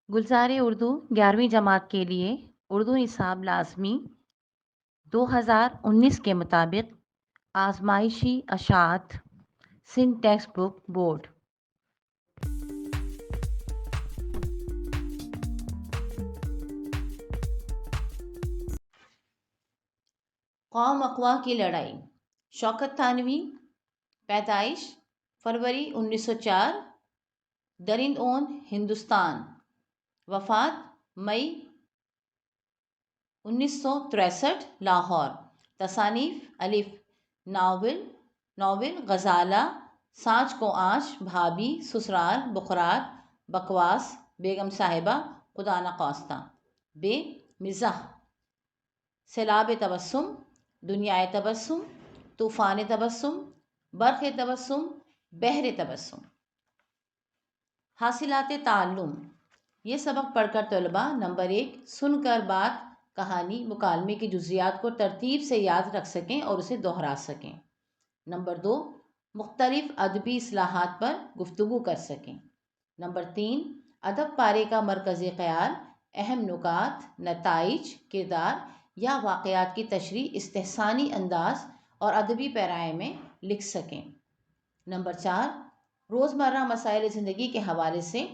गुलज़ार उर्दू 11वीं जमात के लिए उर्दू निसाब लाज़मी 2019 के मुताबिक आज़माइशी अशात सिंध टेक्स्ट बुक बोर्ड। कौम अक़वा की लड़ाई। शौकत थानवी, पैदाइश फरवरी 1904, दरिंद ओन हिंदुस्तान, वफ़ात मई 1963, लाहौर। तसानीफ़ अलिफ, नावल गज़ाला, सांच को आँच, भाभी, ससुराल, बुखरार, बकवास, बेगम साहिबा, खुदा न ख्वास्ता। बे, मिज़ाह, सैलाब तबस्सुम, दुनियाए तबस्सुम, तूफ़ान तबस्सुम, बर्क़ तबस्सुम, बहर तबस्सुम। हासिलात ताल्लुम। ये सबक पढ़कर तलबा नंबर 1 सुनकर बात, कहानी, मुकालमे की जुज़ियात को तरतीब से याद रख सकें और उसे दोहरा सकें। नंबर 2 मुख्तलिफ अदबी इस्लाहात पर गुफ्तगू कर सकें। नंबर 3 अदब पारे का मरकज़ी ख़याल, अहम नुकात, नताइज, किरदार या वाक़यात की तशरीह इस्तेहसानी अंदाज और अदबी पैराए में लिख सकें। नंबर 4 रोज़मर्रा मसाइल ज़िंदगी के हवाले से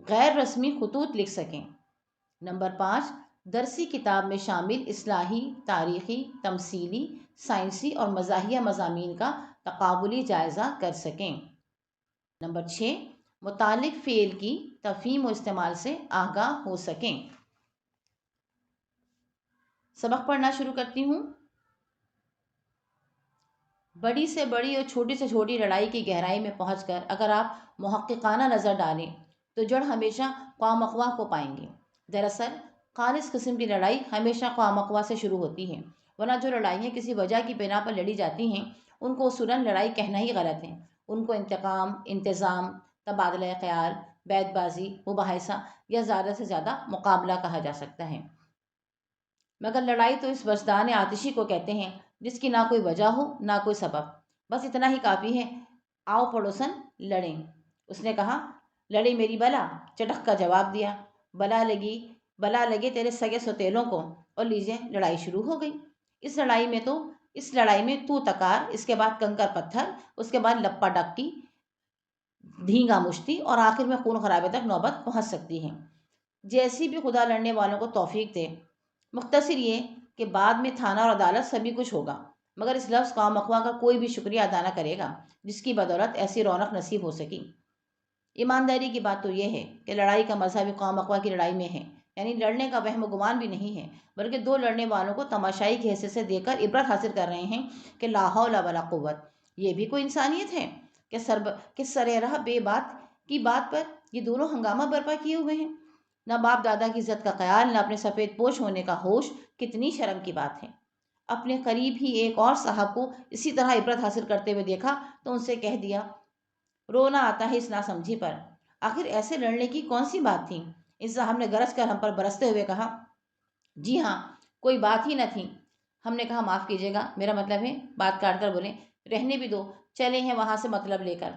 गैर रस्मी खतूत लिख सकें। नंबर 5 दरसी किताब में शामिल इस्लाही, तारीख़ी, तमसीली, साइंसी और मज़ाहिया मज़ामीन का तक़ाबुली जायज़ा कर सकें। नंबर 6 मुतालिक फ़ेल की तफ़हीम व इस्तेमाल से आगाह हो सकें। सबक पढ़ना शुरू करती हूँ। बड़ी से बड़ी और छोटी से छोटी लड़ाई की गहराई में पहुंचकर अगर आप मुहक्किकाना नज़र डालें तो जड़ हमेशा कौम अक़वा को पाएंगे। दरअसल खालिस किस्म की लड़ाई हमेशा कौम अक़वा से शुरू होती है, वरना जो लड़ाइयाँ किसी वजह की बिना पर लड़ी जाती हैं उनको उसूलन लड़ाई कहना ही गलत है। उनको इंतकाम, इंतज़ाम, तबादला ख़याल, बैतबाजी, मुबाहिसा या ज़्यादा से ज़्यादा मुकाबला कहा जा सकता है। मगर लड़ाई तो इस वजदान आतिशी को कहते हैं जिसकी ना कोई वजह हो ना कोई सबब, बस इतना ही काफ़ी है, आओ पड़ोसन लड़ें। उसने कहा, लड़े मेरी बला, चटक का जवाब दिया। बला लगे तेरे सगे सौतेलों को, और लीजिए लड़ाई शुरू हो गई। इस लड़ाई में तू तकार, इसके बाद कंकर पत्थर, उसके बाद लप्पा डक्की, धींगा मुश्ती और आखिर में खून खराबे तक नौबत पहुंच सकती है। जैसी भी खुदा लड़ने वालों को तौफीक दे। मुख्तसर ये कि बाद में थाना और अदालत सभी कुछ होगा, मगर इस लफ्ज़ कौम अक़वा का कोई भी शुक्रिया अदा न करेगा जिसकी बदौलत ऐसी रौनक नसीब हो सकी। ईमानदारी की बात तो यह है कि लड़ाई का मज़ा भी कौम अक़वा की लड़ाई में है, यानी लड़ने का वहम गुमान भी नहीं है, बल्कि दो लड़ने वालों को तमाशाई की हैसियत से देखकर इबरत हासिल कर रहे हैं कि ला हौला वला कुव्वत, ये भी कोई इंसानियत है कि सरेराह बेबात की बात पर ये दोनों हंगामा बर्पा किए हुए हैं। न बाप दादा की इज्जत का ख्याल, न अपने सफ़ेद पोश होने का होश, कितनी शर्म की बात है। अपने करीब ही एक और साहब को इसी तरह इबरत हासिल करते हुए देखा तो उनसे कह दिया, रोना आता है इस नासमझी पर, आखिर ऐसे लड़ने की कौन सी बात थी। इस साहब ने गरज कर हम पर बरसते हुए कहा, जी हाँ, कोई बात ही न थी। हमने कहा, माफ़ कीजिएगा, मेरा मतलब है, बात काट कर बोले, रहने भी दो, चले हैं वहाँ से मतलब लेकर।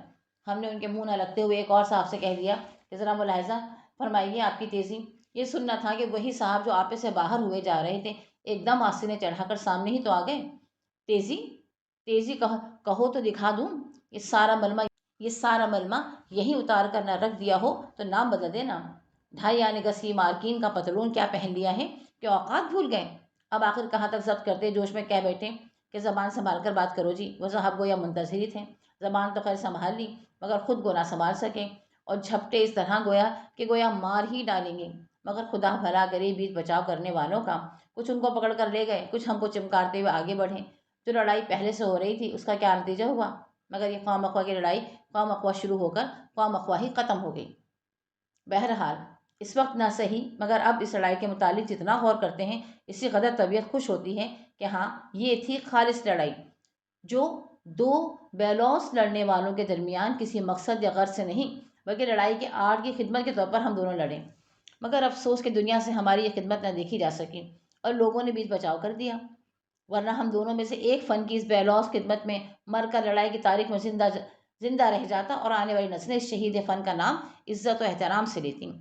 हमने उनके मुंह न लगते हुए एक और साहब से कह दिया कि ज़रा मुलाहिज़ा फरमाइए आपकी तेज़ी। ये सुनना था कि वही साहब जो आपे से बाहर हुए जा रहे थे एकदम आस्तीने चढ़ाकर सामने ही तो आ गए। तेज़ी तेज़ी कहो तो दिखा दूँ। ये सारा मलमा यही उतार कर न रख दिया हो तो नाम बदल देना। 2.5 गज की मार्किन का पतलून क्या पहन लिया है कि औकात भूल गए। अब आखिर कहाँ तक जब्त करते जोश में कह बैठे कि ज़बान संभाल कर बात करो जी। वह साहब गोया मुंतज़िर ही थे। ज़बान तो खैर संभाल ली मगर खुद को ना संभाल सके और झपटे इस तरह गोया मार ही डालेंगे। मगर खुदा भला करे बीच बचाव करने वालों का। कुछ उनको पकड़ कर ले गए, कुछ हमको चिमकारते हुए आगे बढ़े। जो लड़ाई पहले से हो रही थी उसका क्या नतीजा हुआ, मगर ये कौम अक़वा की लड़ाई कौम अक़वा शुरू होकर कौम अक़वा ही ख़त्म हो गई। बहरहाल इस वक्त ना सही मगर अब इस लड़ाई के मुतालिक जितना गौर करते हैं इसी कदर तबीयत खुश होती है कि हाँ, ये थी खालिस लड़ाई जो दो बेलौस लड़ने वालों के दरमियान किसी मकसद या गर्ज से नहीं बल्कि लड़ाई के आर्ट की खिदमत के तौर पर हम दोनों लड़े। मगर अफसोस कि दुनिया से हमारी ये खिदमत न देखी जा सकी और लोगों ने बीच बचाव कर दिया, वरना हम दोनों में से एक फ़न की इस बेलौस खिदमत में मर कर लड़ाई की तारीख में जिंदा रह जाता और आने वाली नस्लें इस शहीद फ़न का नाम इज़्ज़त और एहतराम से लेती।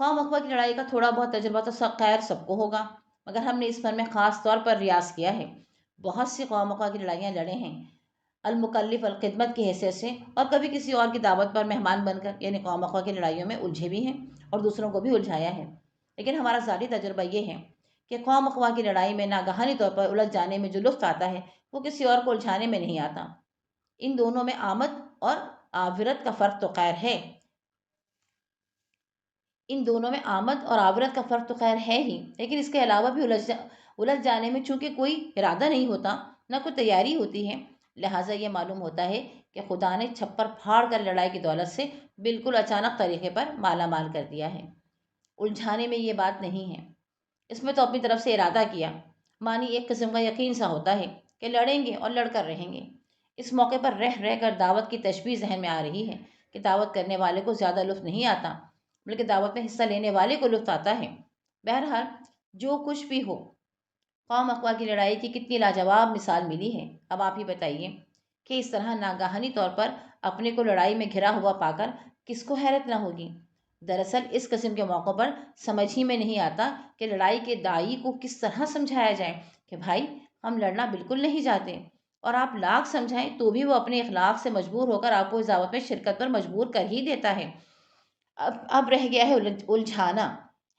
कौम अक़वा की लड़ाई का थोड़ा बहुत तजुर्बा तो खैर सबको होगा, मगर हमने इस फन में ख़ास तौर पर रियाज़ किया है। बहुत सी कौम अक़वा की लड़ाइयाँ लड़े हैं, अलमुकल्लिफ़ अलखिदमत की हैसियत से, और कभी किसी और की दावत पर मेहमान बनकर, यानी कौम अक़वा की लड़ाइयों में उलझे भी हैं और दूसरों को भी उलझाया है। लेकिन हमारा ज़ाती तजुर्बा ये है कि कौम अक़वा की लड़ाई में नागहानी तौर पर उलझ जाने में जो लुत्फ़ आता है वो किसी और को उलझाने में नहीं आता। इन दोनों में आमद और आविरत का फ़र्क तो खैर है इन दोनों में आमद और आविरत का फ़र्क तो खैर है ही, लेकिन इसके अलावा भी उलझ जाने में चूँकि कोई इरादा नहीं होता, ना कोई तैयारी होती है, लिहाजा ये मालूम होता है कि खुदा ने छप्पर फाड़ कर लड़ाई की दौलत से बिल्कुल अचानक तरीके पर माला माल कर दिया है। उलझाने में ये बात नहीं है, इसमें तो अपनी तरफ से इरादा किया, मानी एक किस्म का यकीन सा होता है कि लड़ेंगे और लड़कर रहेंगे। इस मौके पर रह रह कर दावत की तशबीह जहन में आ रही है कि दावत करने वाले को ज़्यादा लुत्फ़ नहीं आता, बल्कि दावत में हिस्सा लेने वाले को लुत्फ़ आता है। बहरहाल, जो कुछ भी हो, कौम अक़वा की लड़ाई की कितनी लाजवाब मिसाल मिली है। अब आप ही बताइए कि इस तरह नागाहानी तौर पर अपने को लड़ाई में घिरा हुआ पाकर किसको हैरत ना होगी। दरअसल इस किस्म के मौक़ों पर समझ ही में नहीं आता कि लड़ाई के दाई को किस तरह समझाया जाए कि भाई, हम लड़ना बिल्कुल नहीं चाहते, और आप लाख समझाएं तो भी वो अपने इखलाक से मजबूर होकर आपको इस दावत में शिरकत पर मजबूर कर ही देता है। अब रह गया है उलझाना।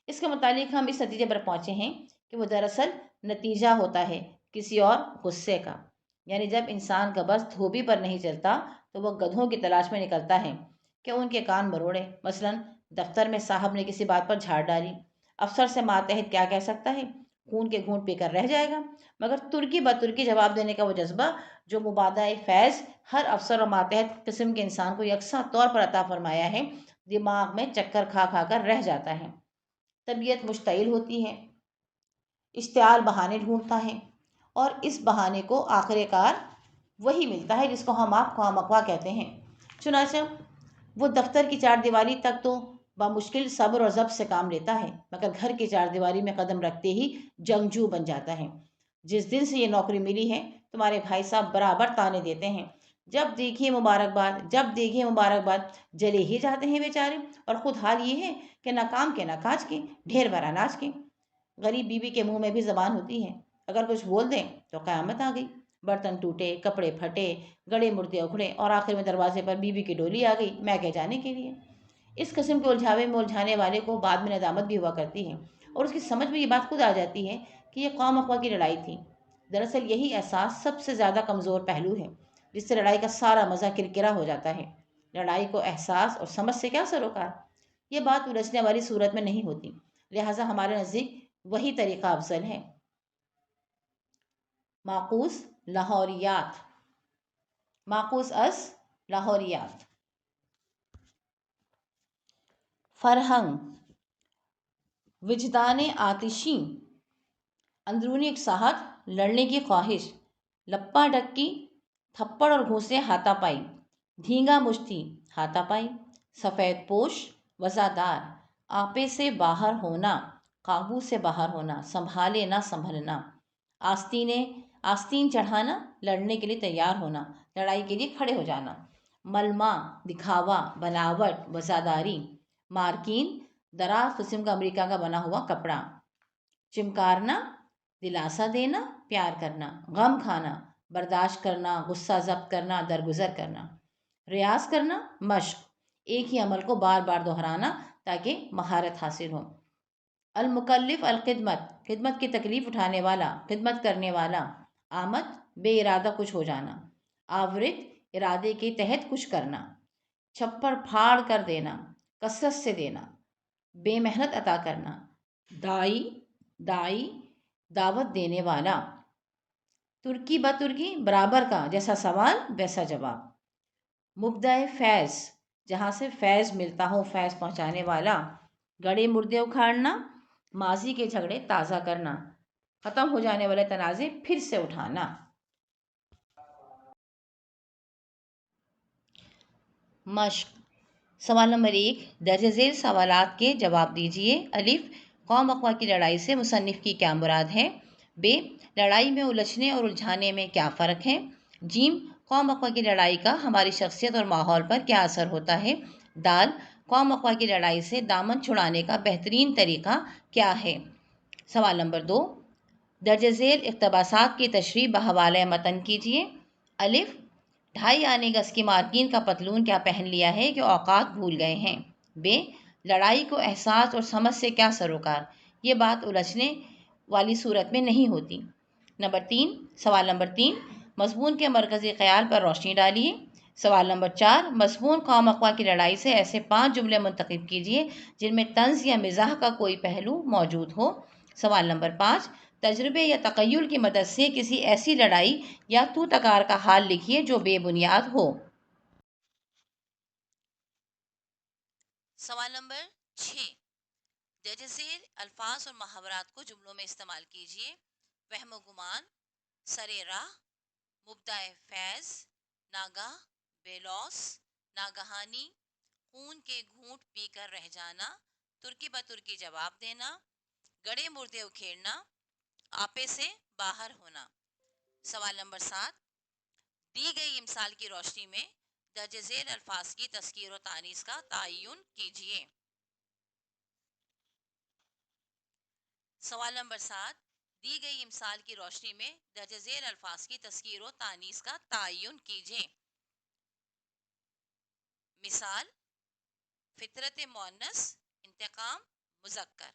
इसके मुतालिक हम इस नतीजे पर पहुंचे हैं कि वो दरअसल नतीजा होता है किसी और गुस्से का। यानी जब इंसान का बस धोबी पर नहीं चलता तो वह गधों की तलाश में निकलता है कि उनके कान मरोड़े। मसलन दफ्तर में साहब ने किसी बात पर झाड़ डाली, अफसर से मातहत क्या कह सकता है, खून के घूंट पीकर रह जाएगा। मगर तुर्की ब तुर्की जवाब देने का वो जज्बा जो मुबादा फैज़ हर अफसर और मातहत किस्म के इंसान को यकसा तौर पर अता फरमाया है, दिमाग में चक्कर खा खा कर रह जाता है। तबीयत मुश्तइल होती है, इश्तियाल बहाने ढूंढता है, और इस बहाने को आखिरकार वही मिलता है जिसको हम आप कौम अक़वा कहते हैं। चुनांचे वो दफ्तर की चारदीवारी तक तो बामुश्किल सब्र और ज़ब्त से काम लेता है, मगर घर की चारदीवारी में कदम रखते ही जंगजू बन जाता है। जिस दिन से ये नौकरी मिली है, तुम्हारे भाई साहब बराबर ताने देते हैं, जब देखिए मुबारकबाद, जब देखिए मुबारकबाद। जले ही जाते हैं बेचारे, और खुद हाल ये है कि ना काम के ना काज के, ढेर भर अनाज के। गरीब बीवी के मुंह में भी जबान होती है, अगर कुछ बोल दें तो क़यामत आ गई। बर्तन टूटे, कपड़े फटे, गड़े मुर्दे उखड़े, और आखिर में दरवाजे पर बीवी की डोली आ गई मैके जाने के लिए। इस किस्म के उलझावे में उलझाने वाले को बाद में नदामत भी हुआ करती है, और उसकी समझ में ये बात खुद आ जाती है कि यह कौम अक़वा की लड़ाई थी। दरअसल यही एहसास सबसे ज़्यादा कमज़ोर पहलू है, जिससे लड़ाई का सारा मज़ा किरकिरा हो जाता है। लड़ाई को एहसास और समझ से क्या सरोकार। ये बात उलझने वाली सूरत में नहीं होती, लिहाजा हमारे नज़दीक वही तरीका अफजल है। माकूस लाहौरियात। माकूस अस लाहौरियात। फरहंग, विजदान आतिशी, अंदरूनी एकसाहत, लड़ने की ख्वाहिश, लप्पा डक्की, थप्पड़ और घूंसे हाथापाई, धींगा मुश्ती, हाथापाई, सफ़ेद पोश, वज़ादार, आपे से बाहर होना, काबू से बाहर होना, संभाले ना संभलना, आस्तीने, आस्तीन चढ़ाना, लड़ने के लिए तैयार होना, लड़ाई के लिए खड़े हो जाना, मलमा, दिखावा, बनावट, वज़ादारी, मार्किन, दराज किस्म का अमेरिका का बना हुआ कपड़ा, चिमकारना, दिलासा देना, प्यार करना, गम खाना, बर्दाश्त करना, गुस्सा ज़ब्त करना, दरगुजर करना, रियाज करना, मश्क, एक ही अमल को बार बार दोहराना ताकि महारत हासिल हो। अलमुकल्लिफ़ अलखिदमत, खिदमत की तकलीफ़ उठाने वाला, खिदमत करने वाला। आमद, बे इरादा कुछ हो जाना। आवृत, इरादे के तहत कुछ करना। छप्पर फाड़ कर देना, कसरत से देना, बेमेहनत अता करना। दाई, दाई, दावत देने वाला। तुर्की ब तुर्की, बराबर का, जैसा सवाल वैसा जवाब। मुब्दाए फैज़, जहाँ से फैज़ मिलता हो, फैज़ पहुँचाने वाला। गड़े मुर्दे उखाड़ना, माजी के झगड़े ताज़ा करना, ख़त्म हो जाने वाले तनाज़े फिर से उठाना। मश्क। सवाल नंबर 1, दर्ज झेल सवालात के जवाब दीजिए। अलिफ, कौम अक़वा की लड़ाई से मुसन्निफ़ की क्या मुराद है। बे, लड़ाई में उलझने और उलझाने में क्या फ़र्क है। जीम, कौम अक़वा की लड़ाई का हमारी शख्सियत और माहौल पर क्या असर होता है। दाल, قوم اقوا کی لڑائی سے دامن چھڑانے کا بہترین طریقہ کیا ہے؟ سوال نمبر 2، درج ذیل اقتباسات کی تشریح بحوالہ متن کیجیے۔ الف، 2.5 آنے گز کی مارکین کا پتلون کیا پہن لیا ہے کہ اوقات بھول گئے ہیں؟ ب، لڑائی کو احساس اور سمجھ سے کیا سروکار؟ یہ بات الجھنے والی صورت میں نہیں ہوتی۔ سوال نمبر 3، مضمون کے مرکزی خیال پر روشنی ڈالیے۔ سوال نمبر 4، مضمون قوم اقوا کی لڑائی سے ایسے 5 جملے منتخب کیجیے جن میں طنز یا مزاح کا کوئی پہلو موجود ہو۔ سوال نمبر 5، تجربے یا تخیل کی مدد سے کسی ایسی لڑائی یا تو تکار کا حال لکھیے جو بے بنیاد ہو۔ سوال نمبر 6، درج ذیل الفاظ اور محاورات کو جملوں میں استعمال کیجیے۔ وہم و گمان، سرے راہ، مبدأ فیض، ناگاہ، بے لوث، ناگہانی، خون کے گھونٹ پی کر رہ جانا، ترکی بترکی جواب دینا، گڑے مردے اکھیڑنا، آپے سے باہر ہونا۔ سوال نمبر 7، دی گئی مثال کی روشنی میں درج ذیل الفاظ کی تذکیر و تانیث کا تعین کیجیے۔ سوال نمبر 7، دی گئی مثال کی روشنی میں درج ذیل الفاظ کی تذکیر و تانیث کا تعین کیجیے۔ مثال، فطرت مؤنث، انتقام مذکر۔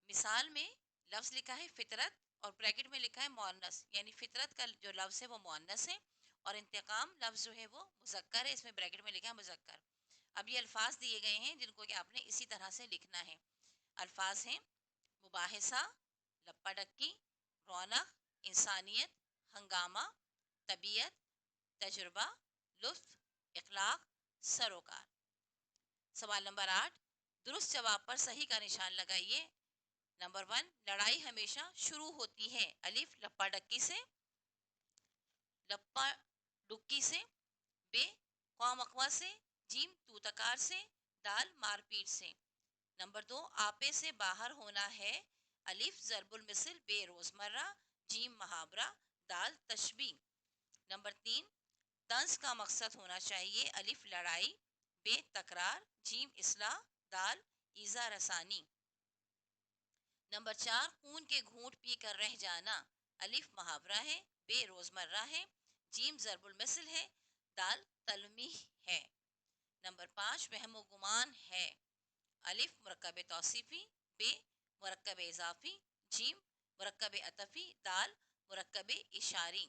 مثال میں لفظ لکھا ہے فطرت اور بریکٹ میں لکھا ہے مؤنث، یعنی فطرت کا جو لفظ ہے وہ مؤنث ہے اور انتقام لفظ جو ہے وہ مذکر ہے، اس میں بریکٹ میں لکھا ہے مذکر۔ اب یہ الفاظ دیے گئے ہیں جن کو کہ آپ نے اسی طرح سے لکھنا ہے۔ الفاظ ہیں مباحثہ، لپا ڈکی، رونق، انسانیت، ہنگامہ، طبیعت، تجربہ، لطف، اخلاق، سروکار۔ سوال نمبر 8، درست جواب پر صحیح کا نشان لگائیے۔ نمبر 1، لڑائی ہمیشہ شروع ہوتی ہے الف، لپا ڈکی سے، لپا ڈکی سے، ب، قوم اقوا سے، جیم تو تکار سے، دال مار پیٹ سے۔ نمبر 2، آپے سے باہر ہونا ہے الف، ضرب المثل، بے روزمرہ، جیم محاورہ، دال تشبیہ۔ نمبر 3، طنز کا مقصد ہونا چاہیے الف، لڑائی، ب، تکرار، جیم اصلاح، دال ایذا رسانی۔ نمبر 4، خون کے گھونٹ پی کر رہ جانا الف، محاورہ ہے، ب، روزمرہ ہے، جیم ضرب المثل ہے، دال تلمیح ہے۔ نمبر 5، وہم و گمان ہے الف، مرکب توصیفی، ب، مرکب اضافی، جیم مرکب عطفی، دال مرکب اشاری۔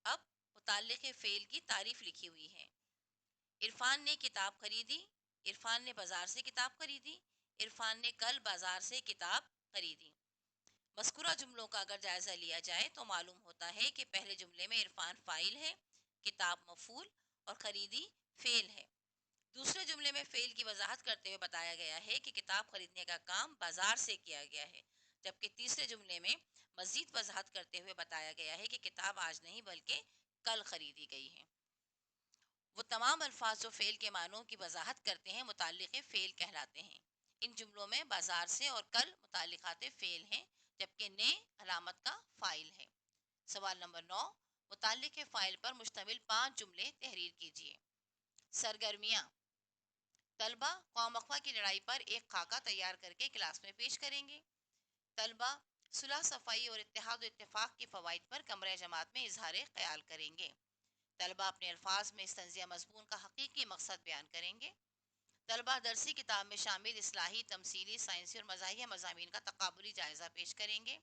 اب متعلق فعل کی تعریف لکھی ہوئی ہے۔ عرفان نے کتاب خریدی، عرفان نے بازار سے کتاب خریدی، عرفان نے کل بازار سے کتاب خریدی۔ مذکورہ جملوں کا اگر جائزہ لیا جائے تو معلوم ہوتا ہے کہ پہلے جملے میں عرفان فاعل ہے، کتاب مفعول اور خریدی فعل ہے۔ دوسرے جملے میں فعل کی وضاحت کرتے ہوئے بتایا گیا ہے کہ کتاب خریدنے کا کام بازار سے کیا گیا ہے، جبکہ تیسرے جملے میں مزید وضاحت کرتے ہوئے بتایا گیا ہے کہ کتاب آج نہیں بلکہ کل خریدی گئی ہے۔ وہ تمام الفاظ جو فعل کے معنوں کی وضاحت کرتے ہیں متعلق فعل کہلاتے ہیں۔ ان جملوں میں بازار سے اور کل متعلقات فعل ہیں، جبکہ نے علامت کا فاعل ہے۔ سوال نمبر 9، متعلق فاعل پر مشتمل 5 جملے تحریر کیجیے۔ سرگرمیاں، طلبہ قوم اقوا کی لڑائی پر ایک خاکہ تیار کر کے کلاس میں پیش کریں گے۔ طلبہ صلح صفائی اور اتحاد و اتفاق کے فوائد پر کمرہ جماعت میں اظہار خیال کریں گے۔ طلبہ اپنے الفاظ میں اس تنزیہ مضمون کا حقیقی مقصد بیان کریں گے۔ طلبہ درسی کتاب میں شامل اصلاحی، تمثیلی، سائنسی اور مزاحیہ مضامین کا تقابلی جائزہ پیش کریں گے۔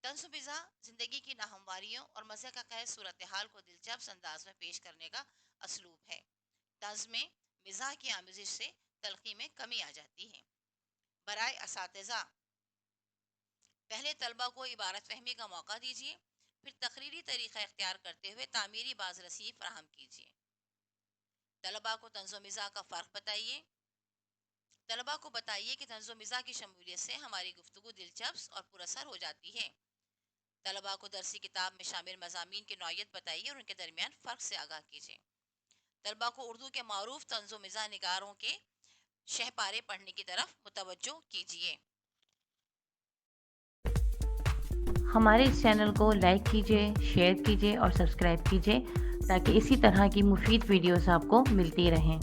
طنز و مزاح زندگی کی ناہمواریوں اور مزے کا قید صورتحال کو دلچسپ انداز میں پیش کرنے کا اسلوب ہے۔ طنز میں مزاح کی آمیزش سے تلخی میں کمی آ جاتی ہے۔ برائے اساتذہ، پہلے طلبہ کو عبارت فہمی کا موقع دیجیے، پھر تقریری طریقہ اختیار کرتے ہوئے تعمیری باز رسی فراہم کیجیے۔ طلبہ کو طنز و مزاح کا فرق بتائیے۔ طلبہ کو بتائیے کہ طنز و مزاح کی شمولیت سے ہماری گفتگو دلچسپ اور پراثر ہو جاتی ہے۔ طلبہ کو درسی کتاب میں شامل مضامین کی نوعیت بتائیے اور ان کے درمیان فرق سے آگاہ کیجیے۔ طلبہ کو اردو کے معروف طنز و مزاح نگاروں کے شہپارے پڑھنے کی طرف متوجہ کیجیے۔ ہمارے اس چینل کو لائک کیجیے، شیئر کیجیے اور سبسکرائب کیجیے تاکہ اسی طرح کی مفید ویڈیوز آپ کو ملتی رہیں۔